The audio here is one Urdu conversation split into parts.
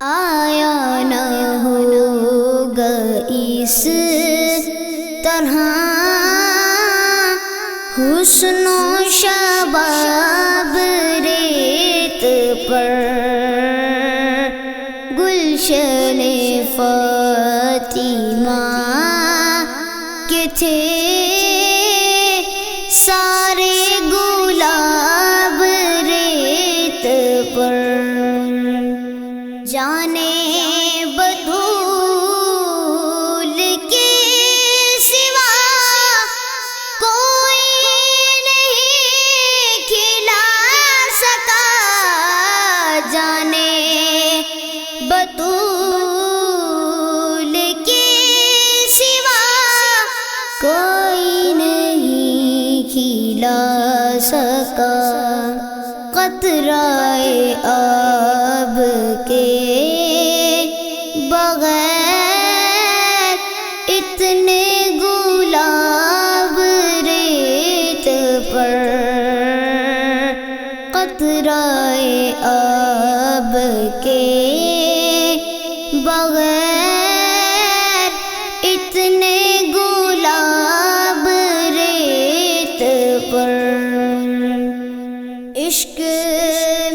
آیا نہ ہوگا اس طرح حسن و شباب ریت پر، گلشن فاطمہ کے تھے سارے گلاب ریت پر، جانے بطول کے سوا کوئی نہیں کھلا سکا، جانے بطول کے سوا کوئی نہیں کھلا سکا، قطرۂ آب کے بغیر اتنے گلاب ریت پر، قطرۂ آب کے بغیر اتنے گلاب ریت پر، عشق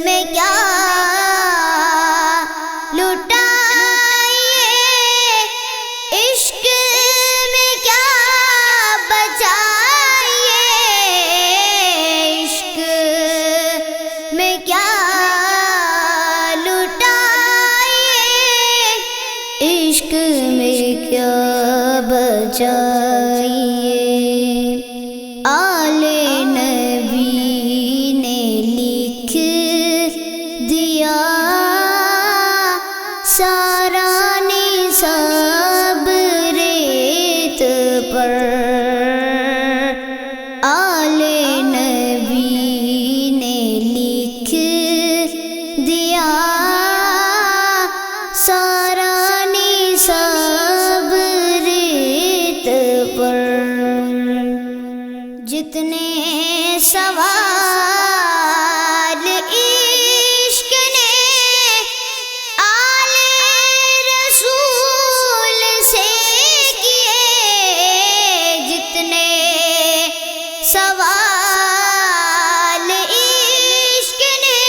میں کیا لٹائیے، عشق میں کیا بچائیے، عشق میں کیا لٹائیے، عشق میں کیا بچائیے، آل نبی نے لکھ دیا سارا نصاب ریت پر، آل نبی نے لکھ دیا سارا نصاب ریت پر، جتنے سوال عشق نے آل رسول سے کیے، جتنے سوال عشق نے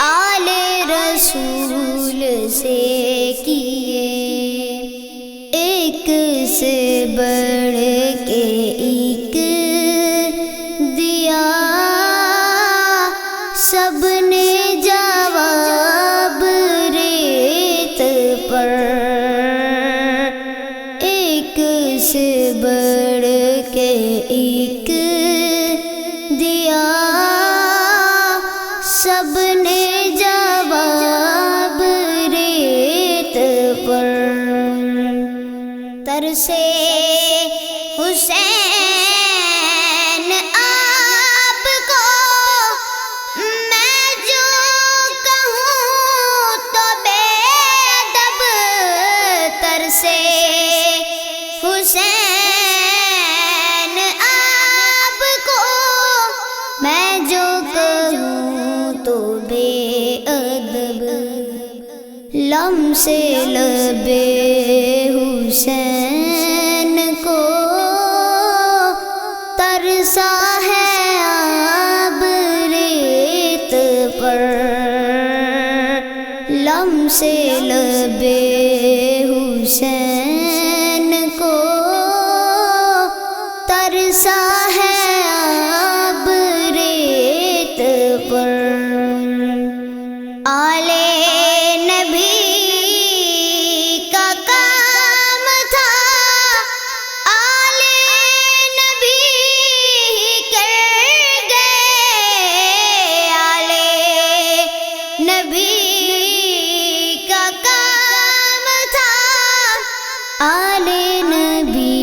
آل رسول سے کیے، ایک سے بڑھ کے ایک دیا سب نے جواب ریت پر، ایک سے بڑھ کے ایک دیا سب نے جواب ریت پر، ترسے حسین آپ کو میں جو کہوں تو بے ادب، ترسے حسین آپ کو میں جو کہوں تو بے ادب، لم سے لبے حسین کو ترسا ہے آب ریت پر، لم سے لبے حسین کو ترسا ہے آب ریت پر، آل نبی کا کام تھا، آل نبی کر گئے، آل نبی کا کام تھا، آل نبی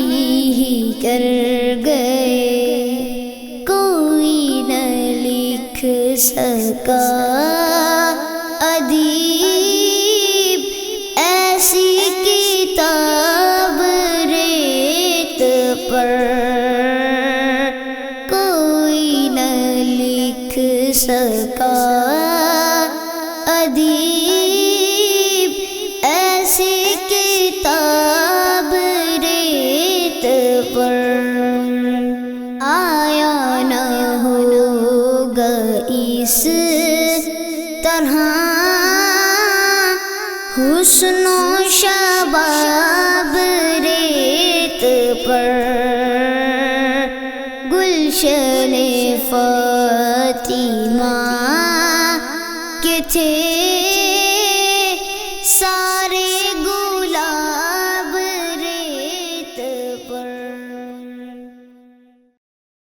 کر گئے، کوئی نہ لکھ سکا ادیب ایسی کتاب ریت پر، کوئی نہ لکھ سکا ادیب کس طرح حسن و شباب ریت پر گلشن فاطمہ کے تھے